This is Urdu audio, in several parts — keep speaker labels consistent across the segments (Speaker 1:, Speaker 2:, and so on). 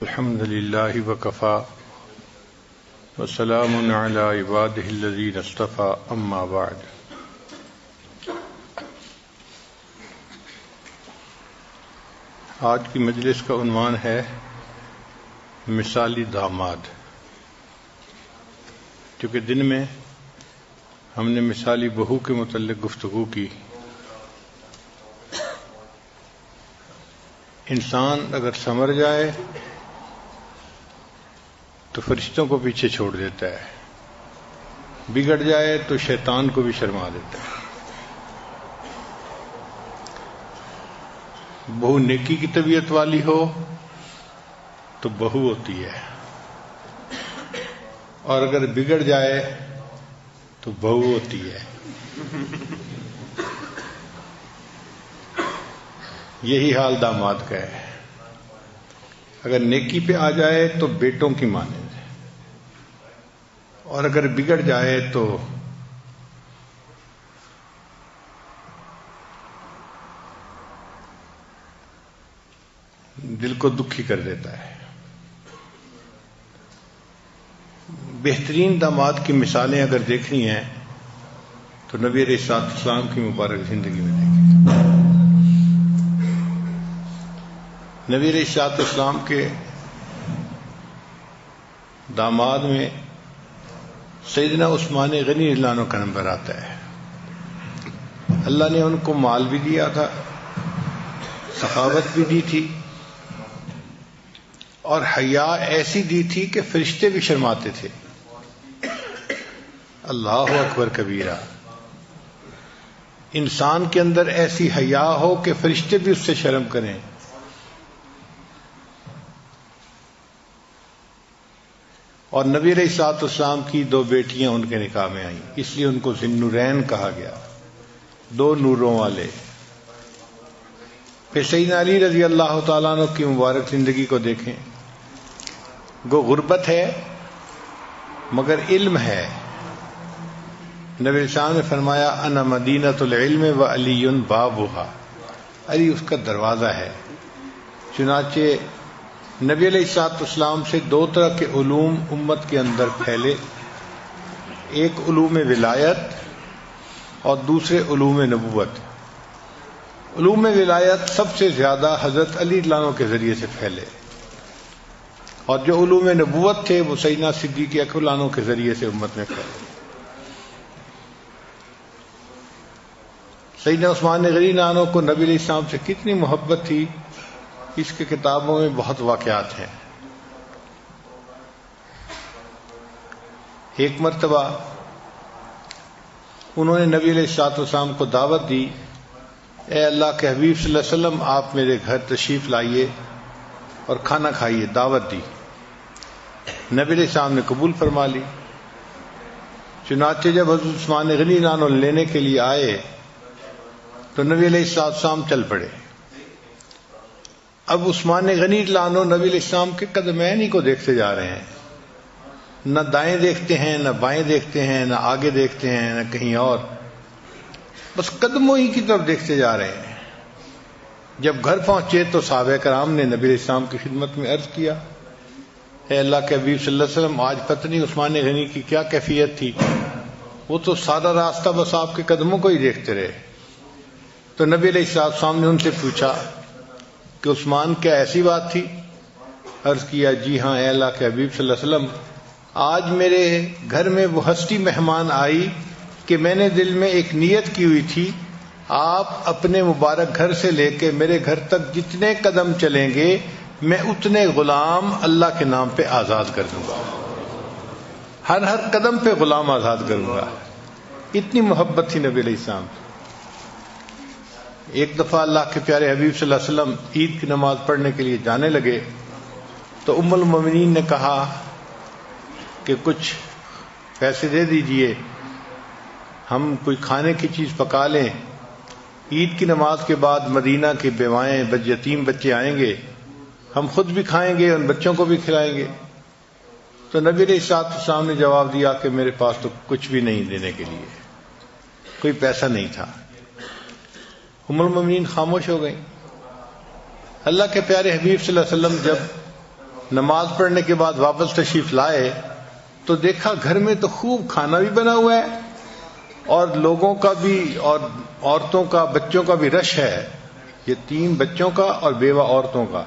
Speaker 1: الحمد للہ وکفى وسلام علی عبادہ الذین اصطفى اما بعد۔ آج کی مجلس کا عنوان ہے مثالی داماد۔ چونکہ دن میں ہم نے مثالی بہو کے متعلق گفتگو کی۔ انسان اگر سنور جائے تو فرشتوں کو پیچھے چھوڑ دیتا ہے، بگڑ جائے تو شیطان کو بھی شرما دیتا ہے۔ بہو نیکی کی طبیعت والی ہو تو بہو ہوتی ہے، اور اگر بگڑ جائے تو بہو ہوتی ہے۔ یہی حال داماد کا ہے۔ اگر نیکی پہ آ جائے تو بیٹوں کی مانند، اور اگر بگڑ جائے تو دل کو دکھی کر دیتا ہے۔ بہترین داماد کی مثالیں اگر دیکھنی ہیں تو نبی علیہ السلام کی مبارک زندگی میں دیکھیں۔ نبی علیہ السلام کے داماد میں سیدنا عثمان غنی رضی اللہ عنہ کا نمبر آتا ہے۔ اللہ نے ان کو مال بھی دیا تھا، سخاوت بھی دی تھی، اور حیا ایسی دی تھی کہ فرشتے بھی شرماتے تھے۔ اللہ اکبر کبیرہ۔ انسان کے اندر ایسی حیا ہو کہ فرشتے بھی اس سے شرم کریں۔ اور نبی علیہ السلام کی دو بیٹیاں ان کے نکاح میں آئیں، اس لیے ان کو ذی النورین کہا گیا، دو نوروں والے۔ پھر سیدنا علی رضی اللہ تعالیٰ عنہ کی مبارک زندگی کو دیکھیں۔ گو غربت ہے مگر علم ہے۔ نبی علیہ السلام نے فرمایا انا مدینۃ العلم و علی بابھا، علی اس کا دروازہ ہے۔ چنانچہ نبی علیہ السلام سے دو طرح کے علوم امت کے اندر پھیلے، ایک علوم ولایت اور دوسرے علوم نبوت۔ علوم ولایت سب سے زیادہ حضرت علی رضی اللہ عنہ کے ذریعے سے پھیلے، اور جو علوم نبوت تھے وہ سیدنا صدیق اکبر رضی اللہ عنہ کے ذریعے سے امت میں پھیلے۔ سیدنا عثمان غنی رضی اللہ عنہ کو نبی علیہ السلام سے کتنی محبت تھی، اس کے کتابوں میں بہت واقعات ہیں۔ ایک مرتبہ انہوں نے نبی علیہ السلام کو دعوت دی، اے اللہ کے حبیب صلی اللہ علیہ وسلم آپ میرے گھر تشریف لائیے اور کھانا کھائیے، دعوت دی۔ نبی علیہ السلام نے قبول فرما لی۔ چنانچہ جب حضرت عثمان غنی رضی اللہ عنہ لینے کے لیے آئے تو نبی علیہ السلام چل پڑے۔ اب عثمان غنی رضی اللہ عنہ نبی علیہ السلام کے قدمین ہی کو دیکھتے جا رہے ہیں، نہ دائیں دیکھتے ہیں، نہ بائیں دیکھتے ہیں، نہ آگے دیکھتے ہیں، نہ کہیں اور، بس قدموں ہی کی طرف دیکھتے جا رہے ہیں۔ جب گھر پہنچے تو صحابہ کرام نے نبی علیہ السلام کی خدمت میں عرض کیا، اے اللہ کے حبیب صلی اللہ علیہ وسلم آج پتہ نہیں عثمان غنی کی کیا کیفیت تھی، وہ تو سارا راستہ بس آپ کے قدموں کو ہی دیکھتے رہے۔ تو نبی علیہ السلام نے ان سے پوچھا کہ عثمان کیا ایسی بات تھی؟ عرض کیا جی ہاں اے اللہ کے حبیب صلی اللہ علیہ وسلم، آج میرے گھر میں وہ ہستی مہمان آئی کہ میں نے دل میں ایک نیت کی ہوئی تھی، آپ اپنے مبارک گھر سے لے کے میرے گھر تک جتنے قدم چلیں گے میں اتنے غلام اللہ کے نام پہ آزاد کر دوں گا، ہر قدم پہ غلام آزاد کروں گا۔ اتنی محبت تھی نبی علیہ السلام۔ ایک دفعہ اللہ کے پیارے حبیب صلی اللہ علیہ وسلم عید کی نماز پڑھنے کے لیے جانے لگے تو ام المومنین نے کہا کہ کچھ پیسے دے دیجئے، ہم کوئی کھانے کی چیز پکا لیں، عید کی نماز کے بعد مدینہ کے بیوائیں یتیم بچے آئیں گے، ہم خود بھی کھائیں گے ان بچوں کو بھی کھلائیں گے۔ تو نبی علیہ السلام نے جواب دیا کہ میرے پاس تو کچھ بھی نہیں دینے کے لیے، کوئی پیسہ نہیں تھا۔ ام المومنین خاموش ہو گئیں۔ اللہ کے پیارے حبیب صلی اللہ علیہ وسلم جب نماز پڑھنے کے بعد واپس تشریف لائے تو دیکھا گھر میں تو خوب کھانا بھی بنا ہوا ہے اور لوگوں کا بھی اور عورتوں کا بچوں کا بھی رش ہے، یتیم بچوں کا اور بیوہ عورتوں کا،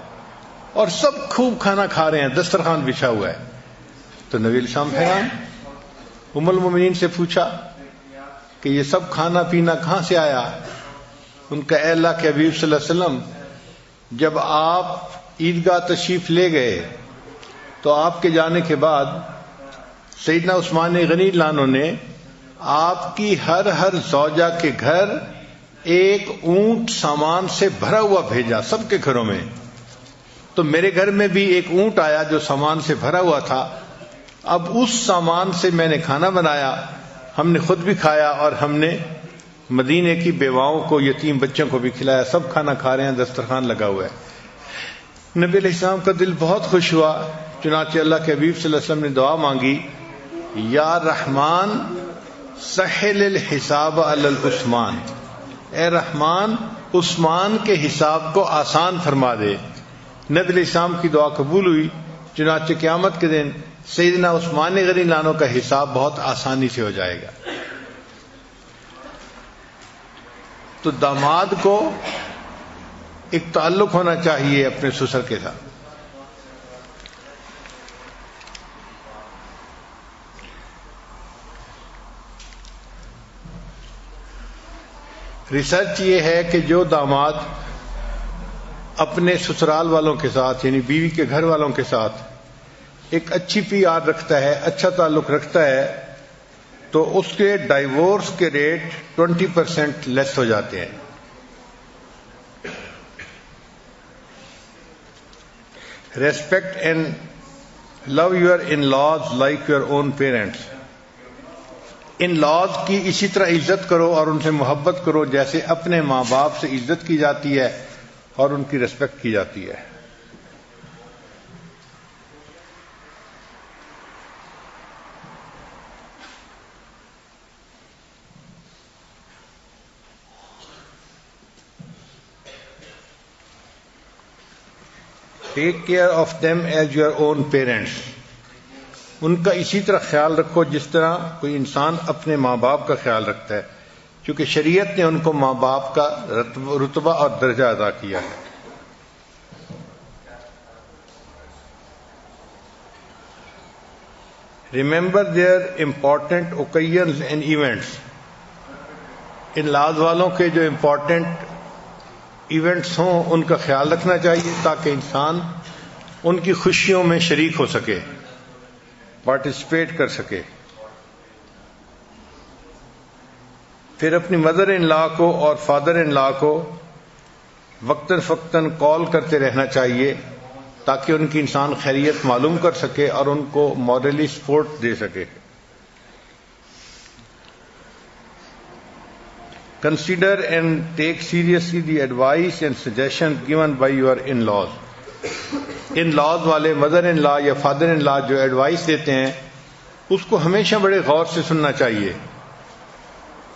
Speaker 1: اور سب خوب کھانا کھا رہے ہیں، دسترخوان بچھا ہوا ہے۔ تو نبی علیہ السلام حیران، ام المومنین سے پوچھا کہ یہ سب کھانا پینا کہاں سے آیا؟ ان کا اے اللہ کے حبیب صلی اللہ علیہ وسلم، جب آپ عیدگاہ تشریف لے گئے تو آپ کے جانے کے بعد سیدنا عثمان غنی لانو نے آپ کی ہر زوجہ کے گھر ایک اونٹ سامان سے بھرا ہوا بھیجا، سب کے گھروں میں۔ تو میرے گھر میں بھی ایک اونٹ آیا جو سامان سے بھرا ہوا تھا، اب اس سامان سے میں نے کھانا بنایا، ہم نے خود بھی کھایا اور ہم نے مدینے کی بیواؤں کو، یتیم بچوں کو بھی کھلایا، سب کھانا کھا رہے ہیں، دسترخوان لگا ہوا ہے۔ نبی علیہ السلام کا دل بہت خوش ہوا، چنانچہ اللہ کے حبیب صلی اللہ علیہ وسلم نے دعا مانگی، یا رحمان سہل الحساب علی العثمان، اے رحمان عثمان کے حساب کو آسان فرما دے۔ نبی علیہ السلام کی دعا قبول ہوئی، چنانچہ قیامت کے دن سیدنا عثمان غنی لانو کا حساب بہت آسانی سے ہو جائے گا۔ تو داماد کو ایک تعلق ہونا چاہیے اپنے سسر کے ساتھ۔ ریسرچ یہ ہے کہ جو داماد اپنے سسرال والوں کے ساتھ یعنی بیوی کے گھر والوں کے ساتھ ایک اچھی پی آر رکھتا ہے، اچھا تعلق رکھتا ہے، تو اس کے ڈائیورس کے ریٹ 20% لیس ہو جاتے ہیں۔ Respect and love your in laws like your own parents, in laws کی اسی طرح عزت کرو اور ان سے محبت کرو جیسے اپنے ماں باپ سے عزت کی جاتی ہے اور ان کی ریسپیکٹ کی جاتی ہے۔ Take care of them as your own parents, ان کا اسی طرح خیال رکھو جس طرح کوئی انسان اپنے ماں باپ کا خیال رکھتا ہے، کیونکہ شریعت نے ان کو ماں باپ کا رتبہ اور درجہ ادا کیا ہے۔ Remember their important occasions and events, in laws والوں کے جو امپورٹنٹ ایونٹس ہوں ان کا خیال رکھنا چاہیے تاکہ انسان ان کی خوشیوں میں شریک ہو سکے، پارٹیسپیٹ کر سکے۔ پھر اپنی مدر ان لا کو اور فادر ان لا کو وقتاً فوقتاً کال کرتے رہنا چاہیے تاکہ ان کی انسان خیریت معلوم کر سکے اور ان کو مورلی سپورٹ دے سکے۔ Consider and take seriously the advice and suggestions given by your in-laws. in-laws والے مدر ان لا یا فادر ان لا جو ایڈوائس دیتے ہیں اس کو ہمیشہ بڑے غور سے سننا چاہیے،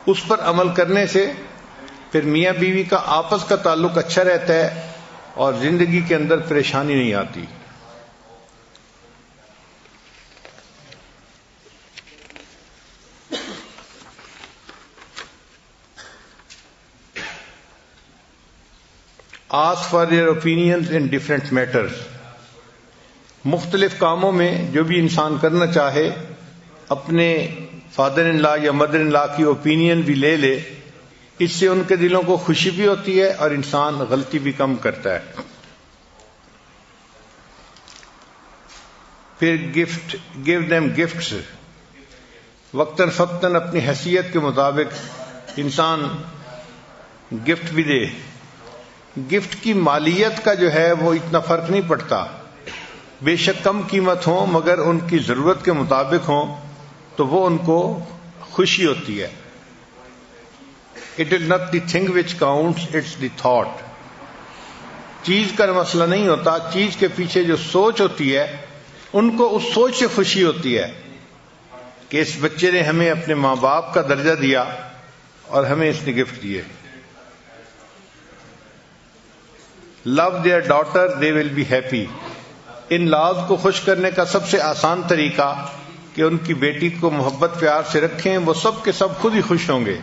Speaker 1: اس پر عمل کرنے سے پھر میاں بیوی کا آپس کا تعلق اچھا رہتا ہے اور زندگی کے اندر پریشانی نہیں آتی۔ Ask for their opinions in different matters. مختلف کاموں میں جو بھی انسان کرنا چاہے اپنے فادر ان لا یا مدر ان لا کی اوپینین بھی لے لے، اس سے ان کے دلوں کو خوشی بھی ہوتی ہے اور انسان غلطی بھی کم کرتا ہے۔ پھر give them gifts، وقتاً فوقتاً اپنی حیثیت کے مطابق انسان گفٹ بھی دے۔ گفٹ کی مالیت کا جو ہے وہ اتنا فرق نہیں پڑتا، بے شک کم قیمت ہوں مگر ان کی ضرورت کے مطابق ہوں تو وہ ان کو خوشی ہوتی ہے۔ It is not the thing which counts, it's the thought. چیز کا مسئلہ نہیں ہوتا، چیز کے پیچھے جو سوچ ہوتی ہے ان کو اس سوچ سے خوشی ہوتی ہے کہ اس بچے نے ہمیں اپنے ماں باپ کا درجہ دیا اور ہمیں اس نے گفٹ دیے۔ Love their daughter, they will be happy. In laws کو خوش کرنے کا سب سے آسان طریقہ کہ ان کی بیٹی کو محبت پیار سے رکھیں، وہ سب کے سب خود ہی خوش ہوں گے۔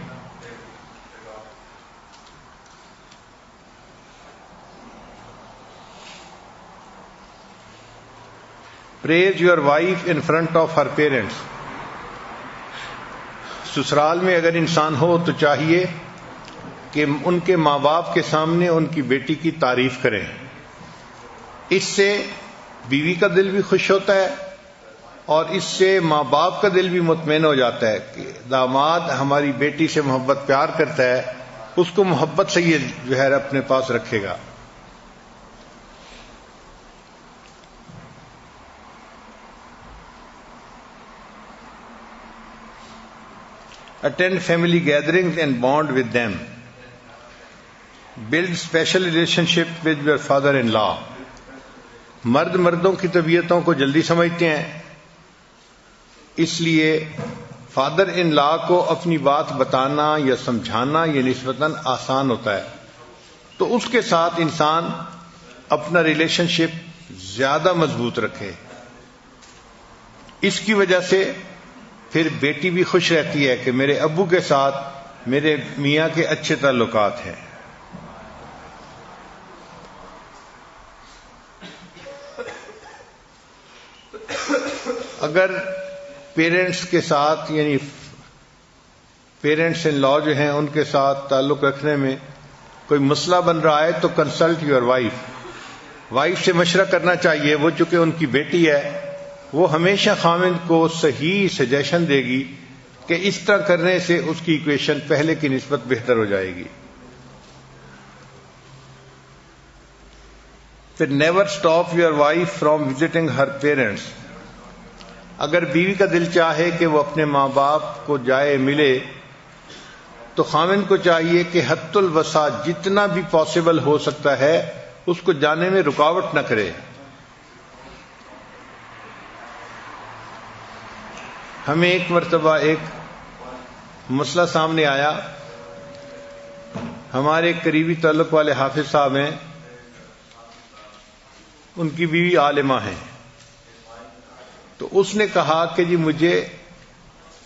Speaker 1: Praise your wife in front of her parents. سسرال میں اگر انسان ہو تو چاہیے کہ ان کے ماں باپ کے سامنے ان کی بیٹی کی تعریف کریں۔ اس سے بیوی کا دل بھی خوش ہوتا ہے اور اس سے ماں باپ کا دل بھی مطمئن ہو جاتا ہے کہ داماد ہماری بیٹی سے محبت پیار کرتا ہے، اس کو محبت سے یہ جو ہے اپنے پاس رکھے گا۔ Attend family gatherings and bond with them. Build special relationship with your father-in-law. مرد مردوں کی طبیعتوں کو جلدی سمجھتے ہیں، اس لیے فادر ان لا کو اپنی بات بتانا یا سمجھانا یہ نسبتاً آسان ہوتا ہے، تو اس کے ساتھ انسان اپنا ریلیشن شپ زیادہ مضبوط رکھے۔ اس کی وجہ سے پھر بیٹی بھی خوش رہتی ہے کہ میرے ابو کے ساتھ میرے میاں کے اچھے تعلقات ہیں۔ اگر پیرنٹس کے ساتھ یعنی پیرنٹس ان لا جو ہیں ان کے ساتھ تعلق رکھنے میں کوئی مسئلہ بن رہا ہے تو کنسلٹ یور وائف سے مشورہ کرنا چاہیے۔ وہ چونکہ ان کی بیٹی ہے، وہ ہمیشہ خاوند کو صحیح سجیشن دے گی کہ اس طرح کرنے سے اس کی ایکویشن پہلے کی نسبت بہتر ہو جائے گی۔ پھر never stop your wife from visiting her parents. اگر بیوی کا دل چاہے کہ وہ اپنے ماں باپ کو جائے ملے تو خاوند کو چاہیے کہ حد الوسع جتنا بھی پاسبل ہو سکتا ہے اس کو جانے میں رکاوٹ نہ کرے۔ ہمیں ایک مرتبہ ایک مسئلہ سامنے آیا، ہمارے ایک قریبی تعلق والے حافظ صاحب ہیں، ان کی بیوی عالمہ ہیں، تو اس نے کہا کہ جی مجھے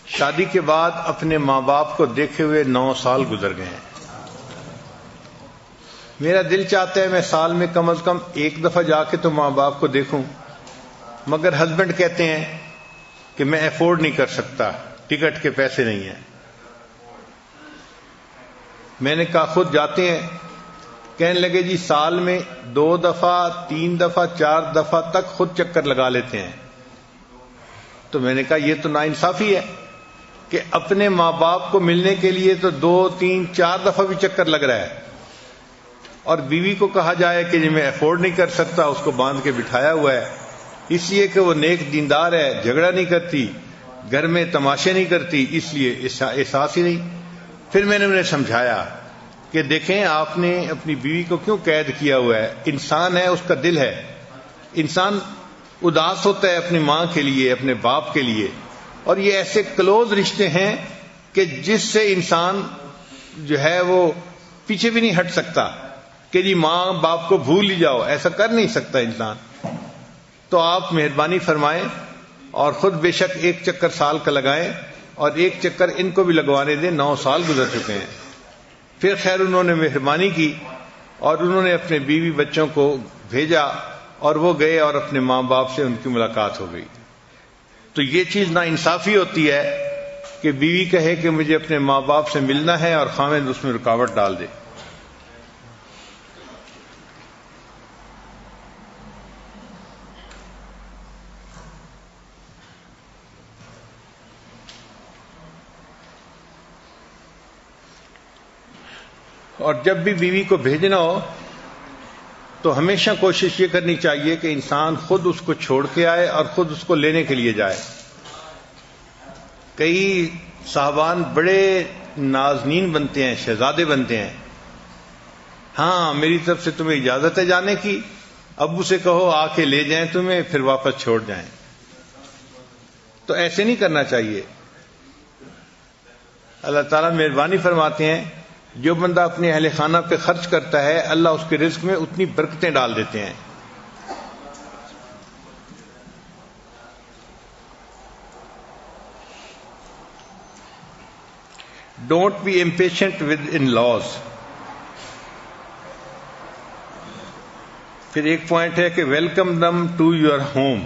Speaker 1: شادی کے بعد اپنے ماں باپ کو دیکھے ہوئے 9 سال گزر گئے ہیں، میرا دل چاہتا ہے میں سال میں کم از کم ایک دفعہ جا کے تو ماں باپ کو دیکھوں، مگر ہسبینڈ کہتے ہیں کہ میں افورڈ نہیں کر سکتا، ٹکٹ کے پیسے نہیں ہیں۔ میں نے کہا خود جاتے ہیں؟ کہنے لگے جی سال میں 2 دفعہ 3 دفعہ 4 دفعہ تک خود چکر لگا لیتے ہیں۔ تو میں نے کہا یہ تو ناانصافی ہے کہ اپنے ماں باپ کو ملنے کے لیے تو 2 3 4 دفعہ بھی چکر لگ رہا ہے، اور بیوی کو کہا جائے کہ جی میں افورڈ نہیں کر سکتا، اس کو باندھ کے بٹھایا ہوا ہے اس لیے کہ وہ نیک دیندار ہے، جھگڑا نہیں کرتی، گھر میں تماشے نہیں کرتی، اس لیے احساس ہی نہیں۔ پھر میں نے انہیں سمجھایا کہ دیکھیں آپ نے اپنی بیوی کو کیوں قید کیا ہوا ہے، انسان ہے، اس کا دل ہے، انسان اداس ہوتا ہے اپنی ماں کے لیے، اپنے باپ کے لیے، اور یہ ایسے کلوز رشتے ہیں کہ جس سے انسان جو ہے وہ پیچھے بھی نہیں ہٹ سکتا کہ جی ماں باپ کو بھول ہی جاؤ، ایسا کر نہیں سکتا انسان۔ تو آپ مہربانی فرمائیں اور خود بے شک ایک چکر سال کا لگائیں، اور ایک چکر ان کو بھی لگوانے دیں، 9 سال گزر چکے ہیں۔ پھر خیر انہوں نے مہربانی کی اور انہوں نے اپنے بیوی بچوں کو بھیجا اور وہ گئے اور اپنے ماں باپ سے ان کی ملاقات ہو گئی۔ تو یہ چیز ناانصافی ہوتی ہے کہ بیوی کہے کہ مجھے اپنے ماں باپ سے ملنا ہے اور خاوند اس میں رکاوٹ ڈال دے۔ اور جب بھی بیوی کو بھیجنا ہو تو ہمیشہ کوشش یہ کرنی چاہیے کہ انسان خود اس کو چھوڑ کے آئے اور خود اس کو لینے کے لیے جائے۔ کئی صاحبان بڑے نازنین بنتے ہیں، شہزادے بنتے ہیں، ہاں میری طرف سے تمہیں اجازت ہے جانے کی، ابو سے کہو آ کے لے جائیں تمہیں، پھر واپس چھوڑ جائیں۔ تو ایسے نہیں کرنا چاہیے۔ اللہ تعالیٰ مہربانی فرماتے ہیں جو بندہ اپنے اہل خانہ پہ خرچ کرتا ہے اللہ اس کے رزق میں اتنی برکتیں ڈال دیتے ہیں۔ Don't be impatient with in-laws. پھر ایک پوائنٹ ہے کہ welcome them to your home.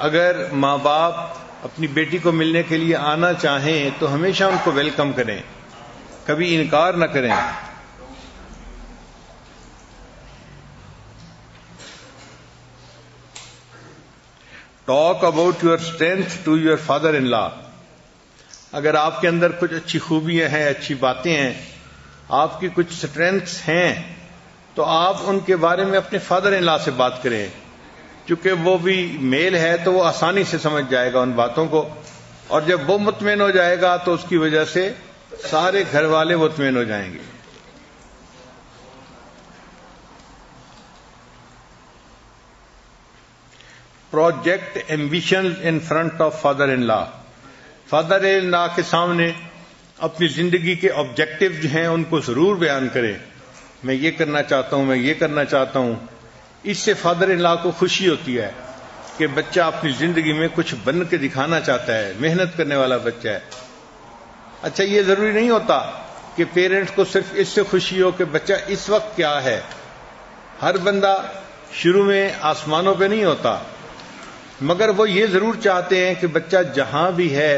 Speaker 1: اگر ماں باپ اپنی بیٹی کو ملنے کے لیے آنا چاہیں تو ہمیشہ ان کو ویلکم کریں، کبھی انکار نہ کریں. Talk about your strength to your father-in-law. اگر آپ کے اندر کچھ اچھی خوبیاں ہیں، اچھی باتیں ہیں، آپ کی کچھ اسٹرینتھس ہیں، تو آپ ان کے بارے میں اپنے فادر ان لا سے بات کریں، چونکہ وہ بھی میل ہے تو وہ آسانی سے سمجھ جائے گا ان باتوں کو، اور جب وہ مطمئن ہو جائے گا تو اس کی وجہ سے سارے گھر والے مطمئن ہو جائیں گے. Project ambition in front of father in law. Father in law کے سامنے اپنی زندگی کے آبجیکٹو جو ہیں ان کو ضرور بیان کریں. میں یہ کرنا چاہتا ہوں، میں یہ کرنا چاہتا ہوں. اس سے فادر ان لا کو خوشی ہوتی ہے کہ بچہ اپنی زندگی میں کچھ بن کے دکھانا چاہتا ہے، محنت کرنے والا بچہ ہے. اچھا، یہ ضروری نہیں ہوتا کہ پیرنٹس کو صرف اس سے خوشی ہو کہ بچہ اس وقت کیا ہے. ہر بندہ شروع میں آسمانوں پہ نہیں ہوتا، مگر وہ یہ ضرور چاہتے ہیں کہ بچہ جہاں بھی ہے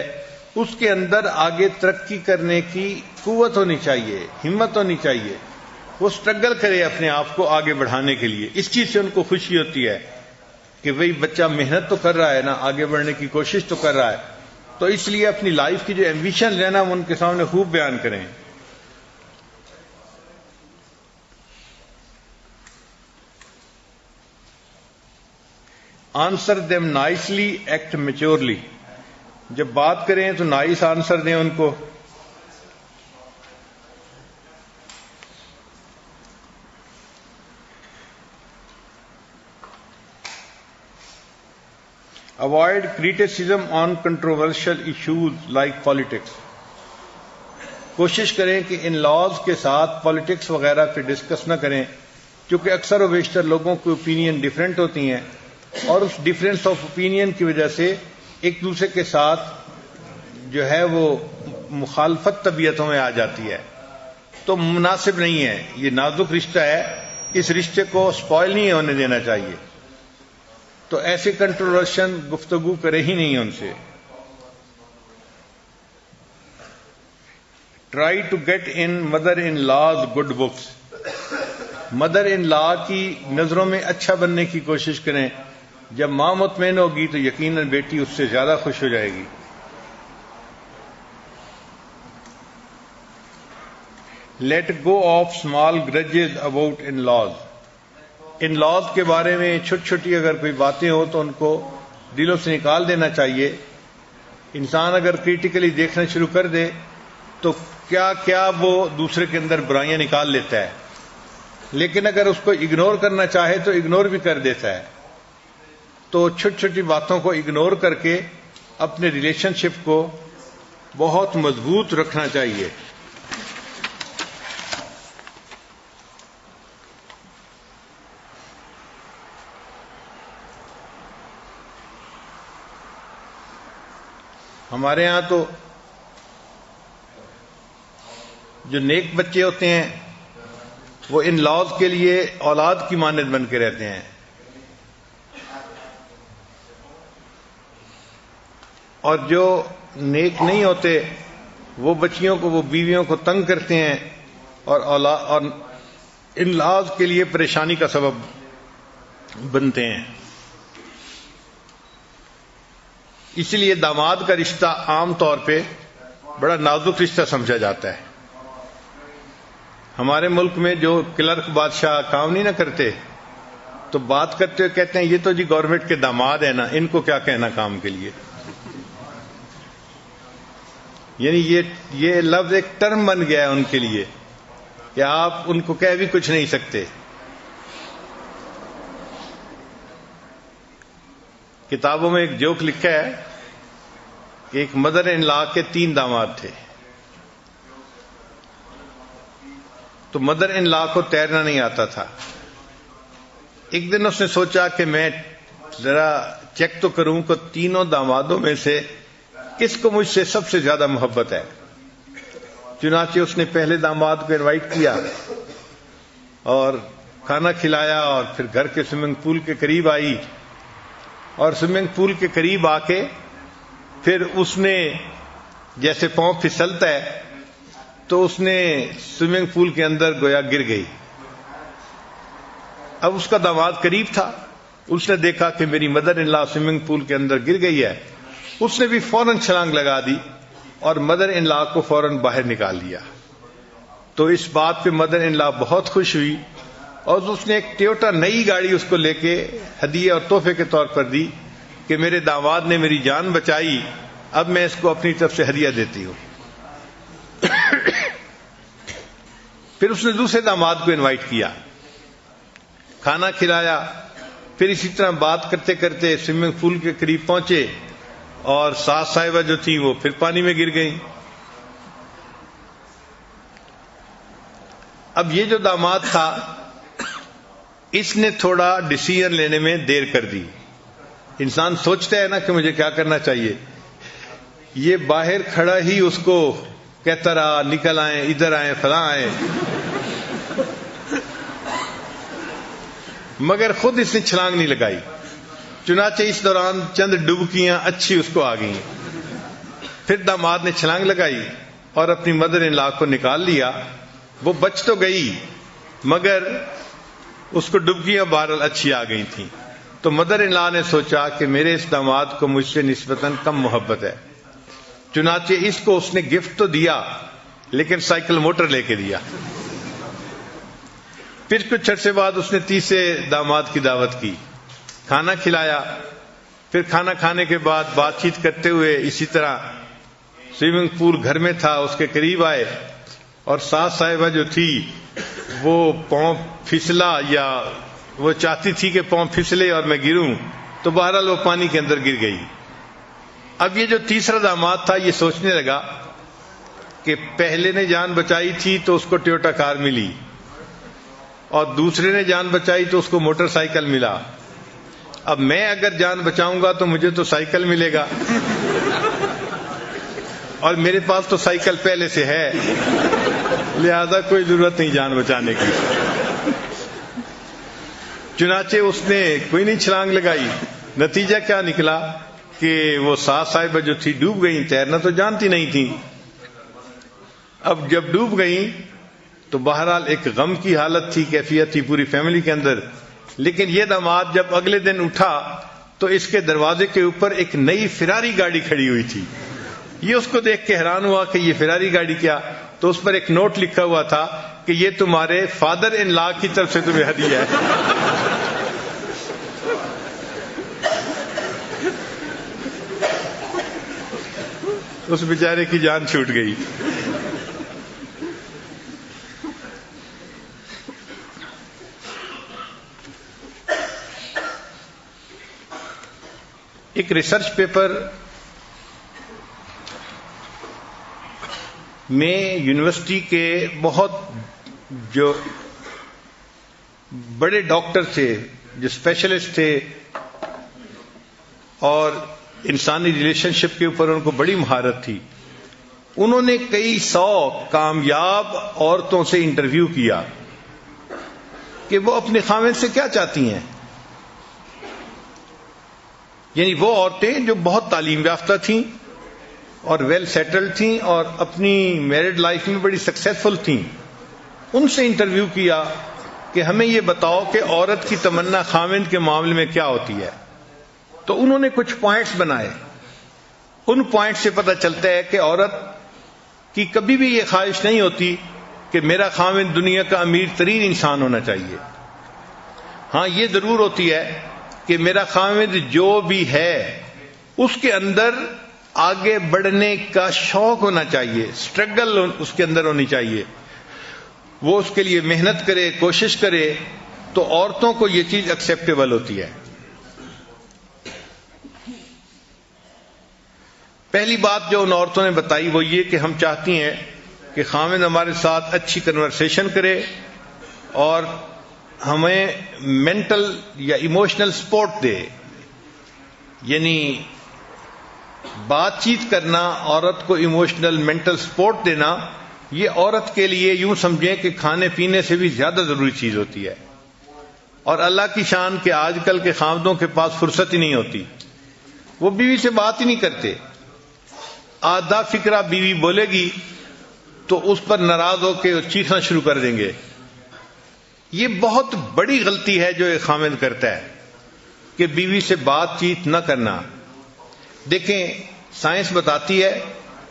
Speaker 1: اس کے اندر آگے ترقی کرنے کی قوت ہونی چاہیے، ہمت ہونی چاہیے، وہ سٹرگل کرے اپنے آپ کو آگے بڑھانے کے لیے. اس چیز سے ان کو خوشی ہوتی ہے کہ بھئی بچہ محنت تو کر رہا ہے نا، آگے بڑھنے کی کوشش تو کر رہا ہے. تو اس لیے اپنی لائف کی جو ایمبیشن ہے نا وہ ان کے سامنے خوب بیان کریں. Answer them nicely, act maturely. جب بات کریں تو نائس آنسر دیں ان کو. Avoid criticism on controversial issues like politics. کوشش کریں کہ ان لاز کے ساتھ پالیٹکس وغیرہ پہ ڈسکس نہ کریں، کیونکہ اکثر و بیشتر لوگوں کی اوپینین ڈیفرنٹ ہوتی ہیں، اور اس ڈیفرنس آف اوپینین کی وجہ سے ایک دوسرے کے ساتھ جو ہے وہ مخالفت طبیعتوں میں آ جاتی ہے. تو مناسب نہیں ہے، یہ نازک رشتہ ہے، اس رشتے کو سپوائل نہیں ہونے دینا چاہیے. تو ایسے کنٹروورشن گفتگو کرے ہی نہیں ان سے. Try to get in mother in law's good books. Mother in law کی نظروں میں اچھا بننے کی کوشش کریں. جب ماں مطمئن ہوگی تو یقیناً بیٹی اس سے زیادہ خوش ہو جائے گی. Let go of small grudges about in laws. In laws کے بارے میں چھوٹی چھوٹی اگر کوئی باتیں ہو تو ان کو دلوں سے نکال دینا چاہیے. انسان اگر کریٹیکلی دیکھنا شروع کر دے تو کیا کیا وہ دوسرے کے اندر برائیاں نکال لیتا ہے، لیکن اگر اس کو اگنور کرنا چاہے تو اگنور بھی کر دیتا ہے. تو چھوٹی چھوٹی باتوں کو اگنور کر کے اپنے ریلیشن شپ کو بہت مضبوط رکھنا چاہیے. ہمارے ہاں تو جو نیک بچے ہوتے ہیں وہ ان لاز کے لیے اولاد کی مانند بن کے رہتے ہیں، اور جو نیک نہیں ہوتے وہ بچیوں کو، وہ بیویوں کو تنگ کرتے ہیں اور ان لاز کے لیے پریشانی کا سبب بنتے ہیں. اس لیے داماد کا رشتہ عام طور پہ بڑا نازک رشتہ سمجھا جاتا ہے. ہمارے ملک میں جو کلرک بادشاہ کام نہیں نہ کرتے تو بات کرتے ہوئے کہتے ہیں یہ تو جی گورنمنٹ کے داماد ہیں نا، ان کو کیا کہنا کام کے لیے. یعنی یہ لفظ ایک ٹرم بن گیا ہے ان کے لیے کہ آپ ان کو کہہ بھی کچھ نہیں سکتے. کتابوں میں ایک جوک لکھا ہے کہ ایک مدر ان لا کے 3 داماد تھے. تو مدر ان لا کو تیرنا نہیں آتا تھا. ایک دن اس نے سوچا کہ میں ذرا چیک تو کروں کہ 3 دامادوں میں سے کس کو مجھ سے سب سے زیادہ محبت ہے. چنانچہ اس نے پہلے داماد کو انوائٹ کیا اور کھانا کھلایا، اور پھر گھر کے سوئمنگ پول کے قریب آئی، اور سوئمنگ پول کے قریب آ کے پھر اس نے جیسے پاؤں پھسلتا ہے تو اس نے سوئمنگ پول کے اندر گویا گر گئی۔ اب اس کا داماد قریب تھا، اس نے دیکھا کہ میری mother in law swimming pool کے اندر گر گئی ہے، اس نے بھی فوراً چھلانگ لگا دی اور مدر ان لا کو فوراً باہر نکال دیا۔ تو اس بات پہ مدر ان لا بہت خوش ہوئی اور اس نے ایک ٹویوٹا نئی گاڑی اس کو لے کے ہدیے اور تحفے کے طور پر دی کہ میرے داماد نے میری جان بچائی، اب میں اس کو اپنی طرف سے ہدیہ دیتی ہوں۔ پھر اس نے دوسرے داماد کو انوائٹ کیا، کھانا کھلایا، پھر اسی طرح بات کرتے کرتے سوئمنگ پول کے قریب پہنچے اور ساس صاحبہ جو تھی وہ پھر پانی میں گر گئیں۔ اب یہ جو داماد تھا اس نے تھوڑا ڈیسیژن لینے میں دیر کر دی۔ انسان سوچتا ہے نا کہ مجھے کیا کرنا چاہیے، یہ باہر کھڑا ہی اس کو کہتا رہا نکل آئیں، ادھر آئیں، فلاں آئیں، مگر خود اس نے چھلانگ نہیں لگائی۔ چنانچہ اس دوران چند ڈبکیاں اچھی اس کو آ گئیں۔ پھر داماد نے چھلانگ لگائی اور اپنی مدر ان لا کو نکال لیا۔ وہ بچ تو گئی مگر اس کو ڈبکیاں بہرحال اچھی آ گئی تھیں۔ تو مدر ان لا نے سوچا کہ میرے اس داماد کو مجھ سے نسبتاً کم محبت ہے، چنانچہ اس کو اس نے گفٹ تو دیا لیکن سائیکل موٹر لے کے دیا۔ پھر کچھ عرصے بعد اس نے تیسرے داماد کی دعوت کی، کھانا کھلایا، پھر کھانا کھانے کے بعد بات چیت کرتے ہوئے اسی طرح سوئمنگ پول گھر میں تھا اس کے قریب آئے، اور ساس صاحبہ جو تھی وہ پاؤں پھسلا یا وہ چاہتی تھی کہ پاؤں پھسلے اور میں گروں، تو بہرحال وہ پانی کے اندر گر گئی۔ اب یہ جو تیسرا داماد تھا یہ سوچنے لگا کہ پہلے نے جان بچائی تھی تو اس کو ٹویوٹا کار ملی، اور دوسرے نے جان بچائی تو اس کو موٹر سائیکل ملا، اب میں اگر جان بچاؤں گا تو مجھے تو سائیکل ملے گا، اور میرے پاس تو سائیکل پہلے سے ہے، لہذا کوئی ضرورت نہیں جان بچانے کی۔ چنانچہ اس نے کوئی نہیں چھلانگ لگائی۔ نتیجہ کیا نکلا کہ وہ ساس صاحبہ جو تھی ڈوب گئیں، تیرنا تو جانتی نہیں تھی۔ اب جب ڈوب گئیں تو بہرحال ایک غم کی حالت تھی، کیفیت تھی پوری فیملی کے اندر۔ لیکن یہ داماد جب اگلے دن اٹھا تو اس کے دروازے کے اوپر ایک نئی فراری گاڑی کھڑی ہوئی تھی۔ یہ اس کو دیکھ کے حیران ہوا کہ یہ فراری گاڑی کیا، تو اس پر ایک نوٹ لکھا ہوا تھا کہ یہ تمہارے فادر ان لا کی طرف سے تمہیں ہدیہ ہے۔ اس بیچارے کی جان چھوٹ گئی۔ ایک ریسرچ پیپر میں یونیورسٹی کے بہت جو بڑے ڈاکٹر تھے، جو اسپیشلسٹ تھے اور انسانی ریلیشن شپ کے اوپر ان کو بڑی مہارت تھی، انہوں نے کئی 100 کامیاب عورتوں سے انٹرویو کیا کہ وہ اپنے خاوند سے کیا چاہتی ہیں۔ یعنی وہ عورتیں جو بہت تعلیم یافتہ تھیں اور ویل سیٹلڈ تھیں اور اپنی میرڈ لائف میں بڑی سکسیسفل تھیں، ان سے انٹرویو کیا کہ ہمیں یہ بتاؤ کہ عورت کی تمنا خاوند کے معاملے میں کیا ہوتی ہے۔ تو انہوں نے کچھ پوائنٹس بنائے، ان پوائنٹ سے پتہ چلتا ہے کہ عورت کی کبھی بھی یہ خواہش نہیں ہوتی کہ میرا خاوند دنیا کا امیر ترین انسان ہونا چاہیے۔ ہاں یہ ضرور ہوتی ہے کہ میرا خاوند جو بھی ہے اس کے اندر آگے بڑھنے کا شوق ہونا چاہیے، سٹرگل اس کے اندر ہونی چاہیے، وہ اس کے لیے محنت کرے، کوشش کرے، تو عورتوں کو یہ چیز ایکسیپٹیبل ہوتی ہے۔ پہلی بات جو ان عورتوں نے بتائی وہ یہ کہ ہم چاہتی ہیں کہ خاوند ہمارے ساتھ اچھی کنورسیشن کرے اور ہمیں مینٹل یا ایموشنل سپورٹ دے، یعنی بات چیت کرنا، عورت کو ایموشنل مینٹل سپورٹ دینا، یہ عورت کے لیے یوں سمجھیں کہ کھانے پینے سے بھی زیادہ ضروری چیز ہوتی ہے. اور اللہ کی شان کہ آج کل کے خاوندوں کے پاس فرصت ہی نہیں ہوتی، وہ بیوی سے بات ہی نہیں کرتے. آدھا فکرہ بیوی بولے گی تو اس پر ناراض ہو کے چیخنا شروع کر دیں گے. یہ بہت بڑی غلطی ہے جو ایک خاوند کرتا ہے کہ بیوی سے بات چیت نہ کرنا. دیکھیں سائنس بتاتی ہے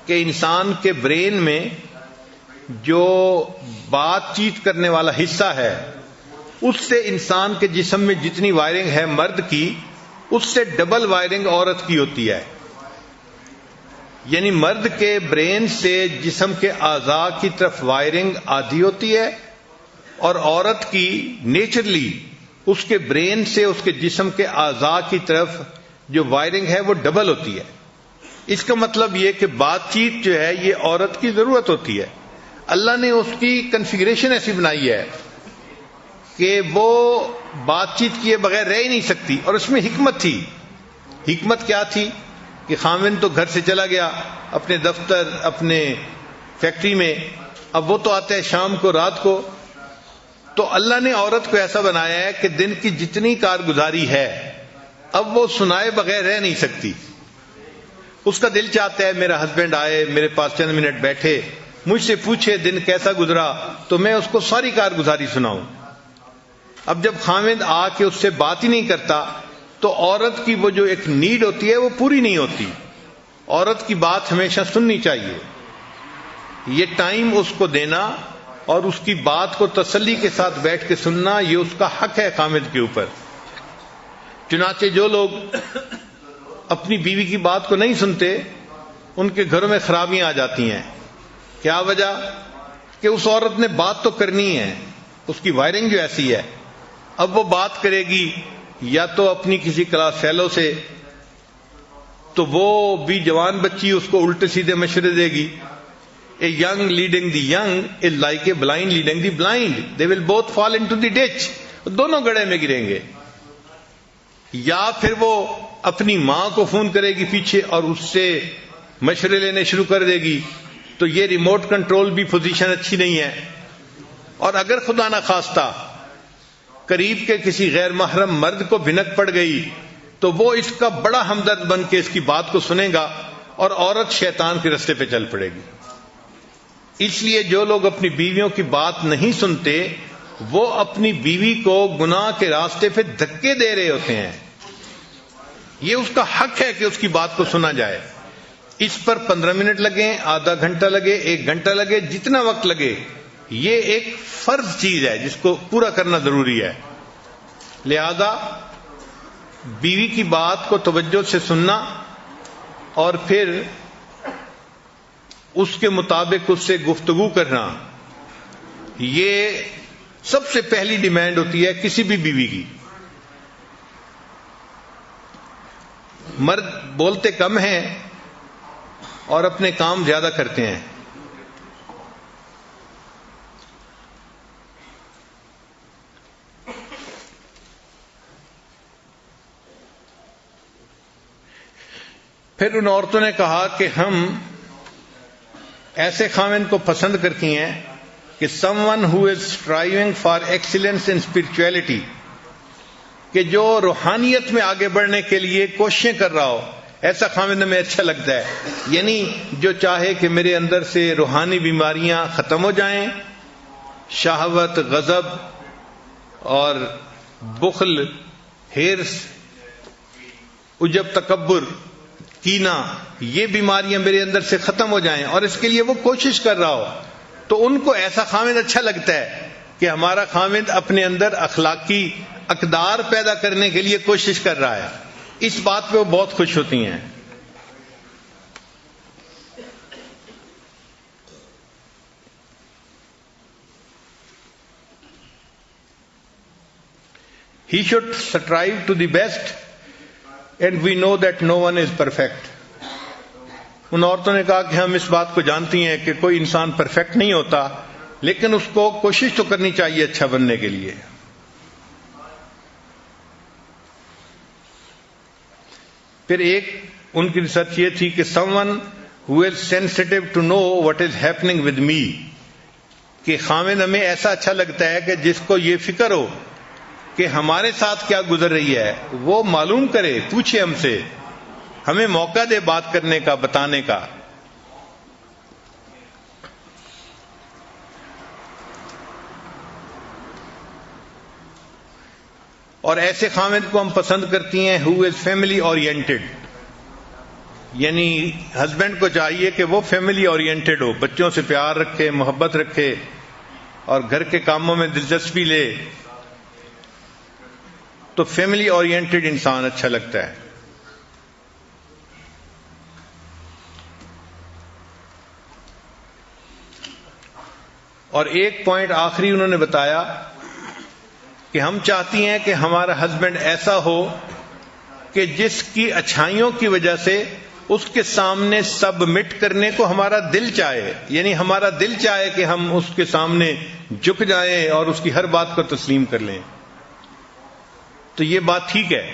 Speaker 1: کہ انسان کے برین میں جو بات چیت کرنے والا حصہ ہے اس سے انسان کے جسم میں جتنی وائرنگ ہے مرد کی، اس سے ڈبل وائرنگ عورت کی ہوتی ہے. یعنی مرد کے برین سے جسم کے اعضاء کی طرف وائرنگ آدھی ہوتی ہے اور عورت کی نیچرلی اس کے برین سے اس کے جسم کے اعضاء کی طرف جو وائرنگ ہے وہ ڈبل ہوتی ہے. اس کا مطلب یہ کہ بات چیت جو ہے یہ عورت کی ضرورت ہوتی ہے. اللہ نے اس کی کنفیگریشن ایسی بنائی ہے کہ وہ بات چیت کیے بغیر رہ ہی نہیں سکتی. اور اس میں حکمت تھی. حکمت کیا تھی کہ خاوند تو گھر سے چلا گیا اپنے دفتر اپنے فیکٹری میں، اب وہ تو آتا ہے شام کو رات کو. تو اللہ نے عورت کو ایسا بنایا ہے کہ دن کی جتنی کارگزاری ہے اب وہ سنائے بغیر رہ نہیں سکتی. اس کا دل چاہتا ہے میرا ہسبینڈ آئے میرے پاس چند منٹ بیٹھے مجھ سے پوچھے دن کیسا گزرا تو میں اس کو ساری کارگزاری سناؤں. اب جب خاوند آ کے اس سے بات ہی نہیں کرتا تو عورت کی وہ جو ایک نیڈ ہوتی ہے وہ پوری نہیں ہوتی. عورت کی بات ہمیشہ سننی چاہیے. یہ ٹائم اس کو دینا اور اس کی بات کو تسلی کے ساتھ بیٹھ کے سننا یہ اس کا حق ہے خاوند کے اوپر. چنانچہ جو لوگ اپنی بیوی کی بات کو نہیں سنتے ان کے گھروں میں خرابیاں آ جاتی ہیں. کیا وجہ؟ کہ اس عورت نے بات تو کرنی ہے، اس کی وائرنگ جو ایسی ہے. اب وہ بات کرے گی یا تو اپنی کسی کلاس فیلو سے، تو وہ بھی جوان بچی اس کو الٹے سیدھے مشورے دے گی. A young leading the young is like a blind leading the blind. They will both fall into the ditch. دونوں گڑھے میں گریں گے. یا پھر وہ اپنی ماں کو فون کرے گی پیچھے اور اس سے مشورے لینے شروع کر دے گی. تو یہ ریموٹ کنٹرول بھی پوزیشن اچھی نہیں ہے. اور اگر خدا نہ خواستہ قریب کے کسی غیر محرم مرد کو بھنک پڑ گئی تو وہ اس کا بڑا ہمدرد بن کے اس کی بات کو سنے گا اور عورت شیطان کے رستے پہ چل پڑے گی. اس لیے جو لوگ اپنی بیویوں کی بات نہیں سنتے وہ اپنی بیوی کو گناہ کے راستے پہ دھکے دے رہے ہوتے ہیں. یہ اس کا حق ہے کہ اس کی بات کو سنا جائے. اس پر 15 منٹ لگیں، آدھا گھنٹہ لگے، 1 گھنٹہ لگے، جتنا وقت لگے، یہ ایک فرض چیز ہے جس کو پورا کرنا ضروری ہے. لہذا بیوی کی بات کو توجہ سے سننا اور پھر اس کے مطابق اس سے گفتگو کرنا، یہ سب سے پہلی ڈیمانڈ ہوتی ہے کسی بھی بیوی کی. مرد بولتے کم ہیں اور اپنے کام زیادہ کرتے ہیں. پھر ان عورتوں نے کہا کہ ہم ایسے خاوند کو پسند کرتی ہیں کہ someone who is striving for excellence in spirituality، کہ جو روحانیت میں آگے بڑھنے کے لیے کوششیں کر رہا ہو، ایسا خاوند ہمیں اچھا لگتا ہے. یعنی جو چاہے کہ میرے اندر سے روحانی بیماریاں ختم ہو جائیں، شہوت، غضب اور بخل، ہرس، عجب، تکبر، کینہ، یہ بیماریاں میرے اندر سے ختم ہو جائیں اور اس کے لیے وہ کوشش کر رہا ہو، تو ان کو ایسا خاوند اچھا لگتا ہے کہ ہمارا خاوند اپنے اندر اخلاقی اقدار پیدا کرنے کے لیے کوشش کر رہا ہے. اس بات پہ وہ بہت خوش ہوتی ہیں. He should strive to the best and we know that no one is perfect. ان عورتوں نے کہا کہ ہم اس بات کو جانتی ہیں کہ کوئی انسان پرفیکٹ نہیں ہوتا، لیکن اس کو کوشش تو کرنی چاہیے اچھا بننے کے لیے. پھر ایک ان کی ریسرچ یہ تھی کہ someone who is sensitive to know what is happening with me, کہ خاوند ہمیں ایسا اچھا لگتا ہے کہ جس کو یہ فکر ہو کہ ہمارے ساتھ کیا گزر رہی ہے، وہ معلوم کرے، پوچھے ہم سے، ہمیں موقع دے بات کرنے کا، بتانے کا. اور ایسے خاوند کو ہم پسند کرتی ہیں who is family oriented، یعنی ہسبینڈ کو چاہیے کہ وہ فیملی اورینٹڈ ہو، بچوں سے پیار رکھے، محبت رکھے اور گھر کے کاموں میں دلچسپی لے. تو فیملی اورینٹڈ انسان اچھا لگتا ہے. اور ایک پوائنٹ آخری انہوں نے بتایا کہ ہم چاہتی ہیں کہ ہمارا ہسبینڈ ایسا ہو کہ جس کی اچھائیوں کی وجہ سے اس کے سامنے سبمٹ کرنے کو ہمارا دل چاہے، یعنی ہمارا دل چاہے کہ ہم اس کے سامنے جھک جائیں اور اس کی ہر بات کو تسلیم کر لیں. تو یہ بات ٹھیک ہے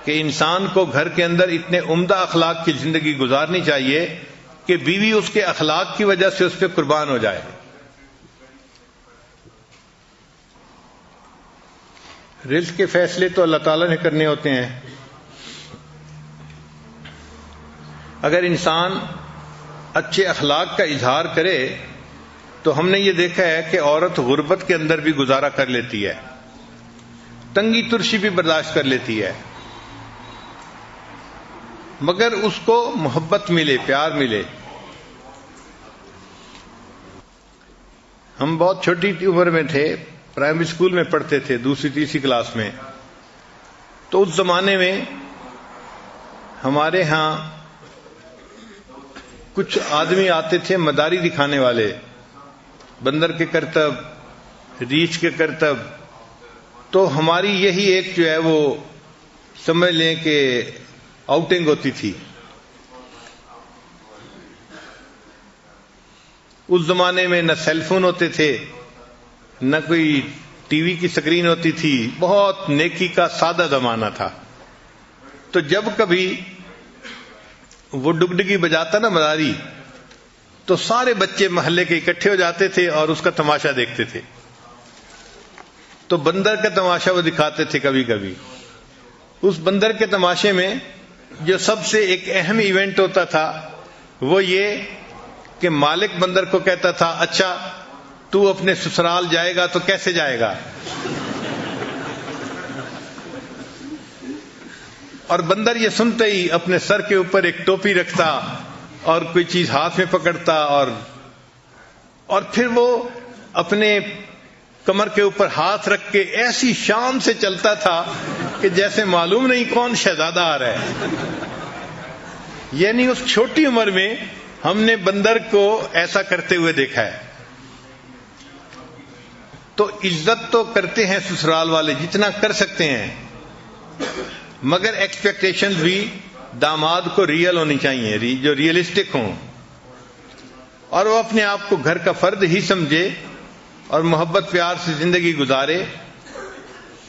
Speaker 1: کہ انسان کو گھر کے اندر اتنے عمدہ اخلاق کی زندگی گزارنی چاہیے کہ بیوی اس کے اخلاق کی وجہ سے اس پہ قربان ہو جائے. رزق کے فیصلے تو اللہ تعالیٰ نے کرنے ہوتے ہیں. اگر انسان اچھے اخلاق کا اظہار کرے تو ہم نے یہ دیکھا ہے کہ عورت غربت کے اندر بھی گزارا کر لیتی ہے، تنگی ترشی بھی برداشت کر لیتی ہے، مگر اس کو محبت ملے، پیار ملے. ہم بہت چھوٹی عمر میں تھے، پرائمری اسکول میں پڑھتے تھے، دوسری تیسری کلاس میں. تو اس زمانے میں ہمارے ہاں کچھ آدمی آتے تھے مداری دکھانے والے، بندر کے کرتب، ریچھ کے کرتب. تو ہماری یہی ایک جو ہے وہ سمجھ لیں کہ آؤٹنگ ہوتی تھی. اس زمانے میں نہ سیل فون ہوتے تھے، نہ کوئی ٹی وی کی سکرین ہوتی تھی، بہت نیکی کا سادہ زمانہ تھا. تو جب کبھی وہ ڈگڈگی بجاتا نا مداری، تو سارے بچے محلے کے اکٹھے ہو جاتے تھے اور اس کا تماشا دیکھتے تھے. تو بندر کا تماشا وہ دکھاتے تھے کبھی کبھی. اس بندر کے تماشے میں جو سب سے ایک اہم ایونٹ ہوتا تھا وہ یہ کہ مالک بندر کو کہتا تھا، اچھا تو اپنے سسرال جائے گا تو کیسے جائے گا؟ اور بندر یہ سنتے ہی اپنے سر کے اوپر ایک ٹوپی رکھتا اور کوئی چیز ہاتھ میں پکڑتا اور پھر وہ اپنے کمر کے اوپر ہاتھ رکھ کے ایسی شان سے چلتا تھا کہ جیسے معلوم نہیں کون شہزادہ آ رہا ہے. یعنی اس چھوٹی عمر میں ہم نے بندر کو ایسا کرتے ہوئے دیکھا ہے. تو عزت تو کرتے ہیں سسرال والے جتنا کر سکتے ہیں، مگر ایکسپیکٹیشن بھی داماد کو ریئل ہونی چاہیے، جو ریئلسٹک ہوں، اور وہ اپنے آپ کو گھر کا فرد ہی سمجھے اور محبت پیار سے زندگی گزارے.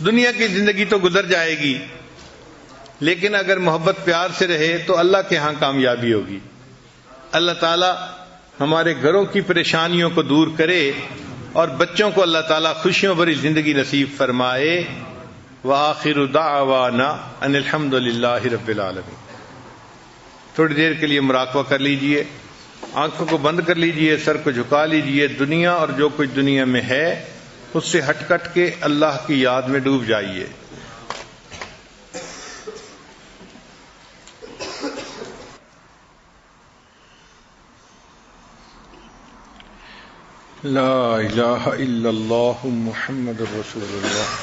Speaker 1: دنیا کی زندگی تو گزر جائے گی، لیکن اگر محبت پیار سے رہے تو اللہ کے ہاں کامیابی ہوگی. اللہ تعالی ہمارے گھروں کی پریشانیوں کو دور کرے اور بچوں کو اللہ تعالی خوشیوں بھری زندگی نصیب فرمائے. وآخر دعوانا ان الحمد للہ رب العالمین. تھوڑی دیر کے لیے مراقبہ کر لیجئے، آنکھوں کو بند کر لیجئے، سر کو جھکا لیجئے. دنیا اور جو کچھ دنیا میں ہے اس سے ہٹ کٹ کے اللہ کی یاد میں ڈوب جائیے. لا الہ الا اللہ محمد رسول اللہ.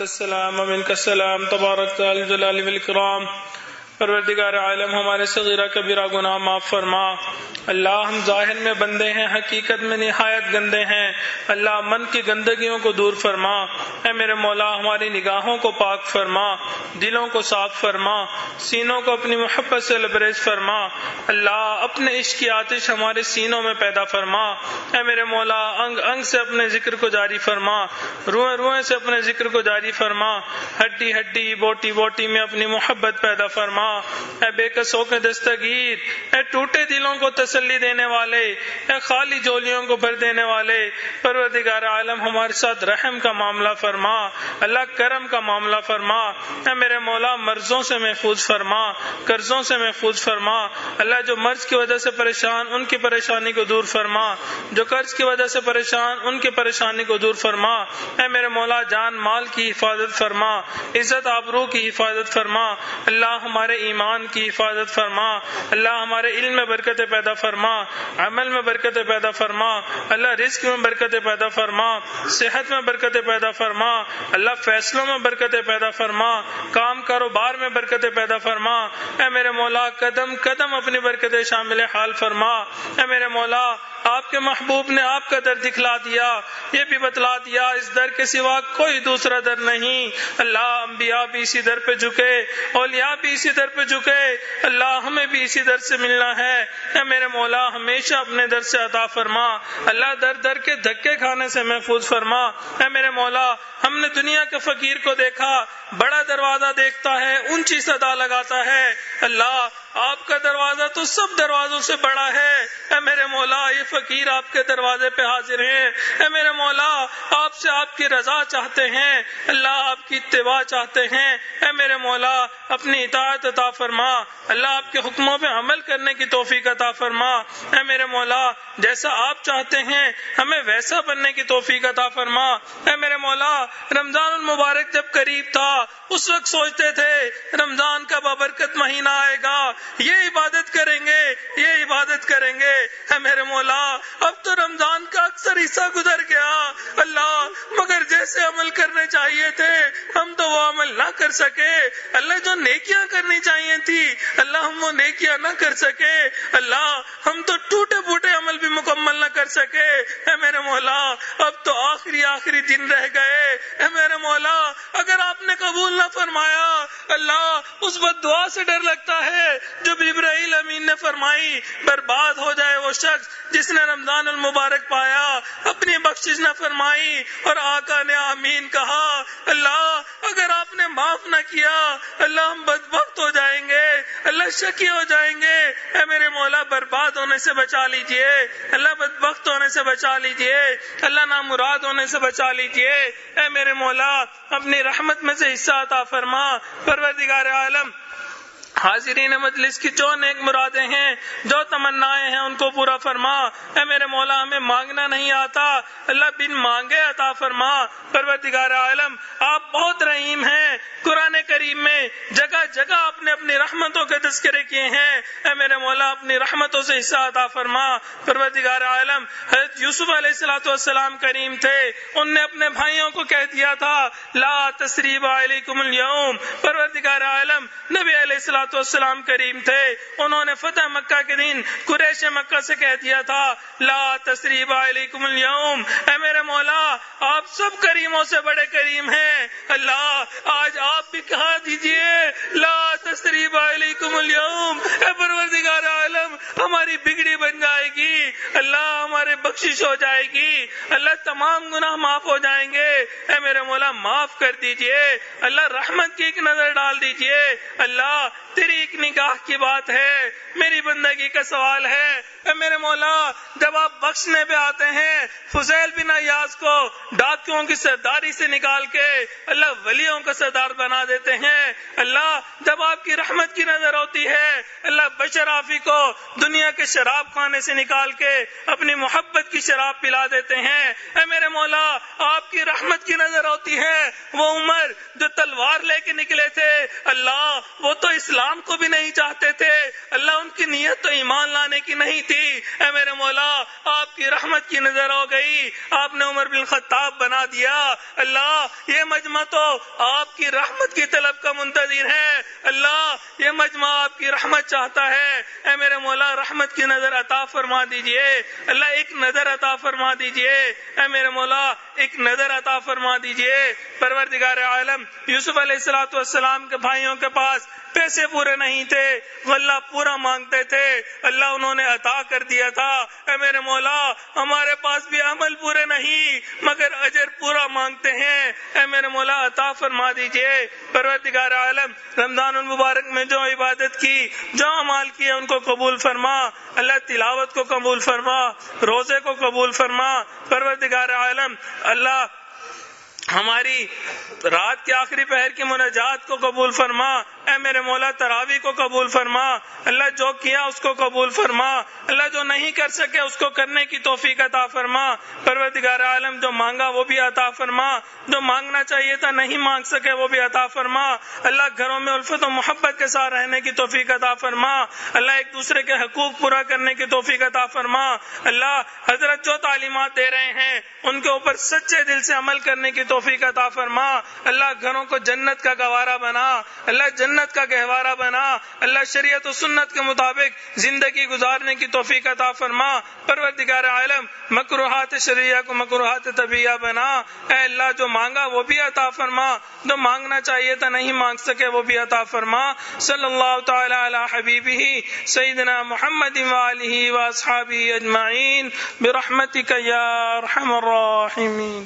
Speaker 2: السلام منک السلام تبارک الجلال والاکرام. پروردگار عالم ہمارے صغیرہ کبیرہ گناہ معاف فرما. اللہ ہم ظاہر میں بندے ہیں، حقیقت میں نہایت گندے ہیں۔ اللہ من کی گندگیوں کو دور فرما۔ اے میرے مولا ہماری نگاہوں کو پاک فرما، دلوں کو صاف فرما، سینوں کو اپنی محبت سے لبریز فرما۔ اللہ اپنے عشق کی آتش ہمارے سینوں میں پیدا فرما۔ اے میرے مولا انگ انگ سے اپنے ذکر کو جاری فرما، روئیں روئیں سے اپنے ذکر کو جاری فرما، ہڈی ہڈی بوٹی بوٹی میں اپنی محبت پیدا فرما۔ اے بے کسوں کے دستگیر، اے ٹوٹے دلوں کو تسلی دینے والے، اے خالی جولیوں کو بھر دینے والے، پروردگار عالم ہمارے ساتھ رحم کا معاملہ فرما، اللہ کرم کا معاملہ فرما۔ اے میرے مولا مرضوں سے محفوظ فرما، قرضوں سے محفوظ فرما۔ اللہ جو مرض کی وجہ سے پریشان ان کی پریشانی کو دور فرما، جو قرض کی وجہ سے پریشان ان کی پریشانی کو دور فرما۔ اے میرے مولا جان مال کی حفاظت فرما، عزت آبرو کی حفاظت فرما۔ اللہ ہمارے ایمان کی حفاظت فرما، اللہ ہمارے علم میں برکت پیدا فرما، عمل میں برکت پیدا فرما، اللہ رزق میں برکت پیدا فرما، صحت میں برکت پیدا فرما، اللہ فیصلوں میں برکت پیدا فرما، کام کاروبار میں برکت پیدا فرما۔ اے میرے مولا قدم قدم اپنی برکت شامل حال فرما۔ اے میرے مولا آپ کے محبوب نے آپ کا در دکھلا دیا، یہ بھی بتلا دیا اس در کے سوا کوئی دوسرا در نہیں۔ اللہ انبیاء بھی اسی در پہ جھکے، اولیاء بھی اسی در پہ جھکے، اللہ ہمیں بھی اسی در سے ملنا ہے۔ اے میرے مولا ہمیشہ اپنے در سے عطا فرما، اللہ در در کے دھکے کھانے سے محفوظ فرما۔ اے میرے مولا ہم نے دنیا کے فقیر کو دیکھا، بڑا دروازہ دیکھتا ہے، اونچی صدا لگاتا ہے، اللہ آپ کا دروازہ تو سب دروازوں سے بڑا ہے۔ اے میرے مولا یہ فقیر آپ کے دروازے پہ حاضر ہیں، اے میرے مولا آپ سے آپ کی رضا چاہتے ہیں، اللہ آپ کی اتباع چاہتے ہیں۔ اے میرے مولا اپنی اطاعت عطا فرما، اللہ آپ کے حکموں پہ عمل کرنے کی توفیق عطا فرما۔ اے میرے مولا جیسا آپ چاہتے ہیں ہمیں ویسا بننے کی توفیق عطا فرما۔ اے میرے مولا رمضان المبارک جب قریب تھا اس وقت سوچتے تھے رمضان کا بابرکت مہینہ آئے گا، یہ عبادت کریں گے، یہ عبادت کریں گے۔ اے میرے مولا اب تو رمضان کا اکثر حصہ گزر گیا اللہ، مگر جیسے عمل کرنے چاہیے تھے ہم تو وہ عمل نہ کر سکے، اللہ جو نیکیاں کرنی چاہیے تھی اللہ ہم وہ نیکیاں نہ کر سکے، اللہ ہم تو ٹوٹے پھوٹے عمل بھی مکمل نہ کر سکے۔ اے میرے مولا اب تو آخری دن رہ گئے، اے میرے مولا اگر آپ نے قبول نہ فرمایا اللہ اس بد دعا سے ڈر لگتا ہے جو جبرائیل امین نے فرمائی، برباد ہو جائے وہ شخص جس نے رمضان المبارک پایا اپنی بخشش نہ فرمائی اور آقا نے آمین کہا۔ اللہ اگر آپ نے معاف نہ کیا اللہ ہم بدبخت ہو جائیں گے، اللہ شکی ہو جائیں گے۔ اے میرے مولا برباد ہونے سے بچا لیجئے، اللہ بدبخت ہونے سے بچا لیجئے، اللہ نامراد ہونے سے بچا لیجئے۔ اے میرے مولا اپنی رحمت میں سے حصہ عطا فرما۔ پروردگار عالم حاضرین مجلس کی جو نیک مرادیں ہیں، جو تمنائیں ہیں ان کو پورا فرما۔ اے میرے مولا ہمیں مانگنا نہیں آتا، اللہ بن مانگے عطا فرما۔ پروردگار عالم آپ بہت رحیم ہیں، قرآن کریم میں جگہ جگہ آپ نے اپنی رحمتوں کے تذکرے کیے ہیں۔ اے میرے مولا اپنی رحمتوں سے حصہ عطا فرما۔ پروردگار عالم حضرت یوسف علیہ السلام کریم تھے، ان نے اپنے بھائیوں کو کہہ دیا تھا لا تثریب علیکم اليوم۔ پروردگار عالم نبی علیہ السلام کریم تھے، انہوں نے فتح مکہ کے دن قریش مکہ سے کہہ دیا تھا لا تثریب علیکم اليوم۔ اے میرے مولا آپ سب کریموں سے بڑے کریم ہیں، اللہ آج آپ بھی کہا دیجئے لا تثریب علیکم اليوم۔ اے پروردگار عالم ہماری بگڑی بن جائے گی، اللہ ہمارے بخشش ہو جائے گی، اللہ تمام گناہ معاف ہو جائیں گے۔ اے میرے مولا معاف کر دیجئے، اللہ رحمت کی ایک نظر ڈال دیجئے، اللہ تیری ایک نگاہ کی بات ہے، میری بندگی کا سوال ہے۔ اے میرے مولا جب آپ بخشنے پہ آتے ہیں فضیل بن عیاض کو ڈاکیوں کی سرداری سے نکال کے اللہ ولیوں کا سردار بنا دیتے ہیں، اللہ جب آپ کی رحمت کی نظر ہوتی ہے اللہ بشر آفی کو دنیا کے شراب خانے سے نکال کے اپنی محبت کی شراب پلا دیتے ہیں۔ اے میرے مولا آپ کی رحمت کی نظر ہوتی ہے وہ عمر جو تلوار لے کے نکلے تھے، اللہ وہ تو اسلام کو بھی نہیں چاہتے تھے، اللہ ان کی نیت تو ایمان لانے کی نہیں تھی۔ اے میرے مولا آپ کی رحمت کی نظر ہو گئی، آپ نے عمر بن خطاب بنا دیا، اللہ یہ مجمع تو آپ کی رحمت کی طلب کا منتظر ہے، اللہ یہ مجمع آپ کی رحمت چاہتا ہے۔ اے میرے مولا اللہ رحمت کی نظر عطا فرما دیجئے، اللہ ایک نظر عطا فرما دیجئے، اے میرے مولا ایک نظر عطا فرما دیجئے۔ پروردگار عالم، یوسف علیہ السلام کے بھائیوں کے پاس پیسے پورے نہیں تھے، غلہ پورا مانگتے تھے، اللہ انہوں نے عطا کر دیا تھا۔ اے میرے مولا ہمارے پاس بھی عمل پورے نہیں مگر اجر پورا مانگتے ہیں، اے میرے مولا عطا فرما دیجئے۔ پروردگار عالم، رمضان المبارک میں جو عبادت کی، جو اعمال کیے ان کو قبول فرما، اللہ تلاوت کو قبول فرما، روزے کو قبول فرما۔ پروردگار عالم، اللہ ہماری رات کے آخری پہر کی مناجات کو قبول فرما، اے میرے مولا تراویح کو قبول فرما، اللہ جو کیا اس کو قبول فرما، اللہ جو نہیں کر سکے اس کو کرنے کی توفیق عطا فرما۔ پروردگار عالم، جو مانگا وہ بھی عطا فرما، جو مانگنا چاہیے تھا نہیں مانگ سکے وہ بھی عطا فرما۔ اللہ گھروں میں الفت و محبت کے ساتھ رہنے کی توفیق عطا فرما، اللہ ایک دوسرے کے حقوق پورا کرنے کی توفیق عطا فرما۔ اللہ حضرت جو تعلیمات دے رہے ہیں ان کے اوپر سچے دل سے عمل کرنے کی توفیق عطا فرما، اللہ گھروں کو جنت کا گوارا بنا، اللہ جنت کا گہوارہ بنا، اللہ شریعت و سنت کے مطابق زندگی گزارنے کی توفیق عطا فرما۔ پروردگار عالم، مکروہات شرعیہ کو مکروہات طبیعہ بنا، اے اللہ جو مانگا وہ بھی عطا فرما، جو مانگنا چاہیے تھا نہیں مانگ سکے وہ بھی عطا فرما۔ صلی اللہ تعالی علی حبیبہ سیدنا محمد وآلہ واصحابہ اجمعین برحمتک یا ارحم الراحمین۔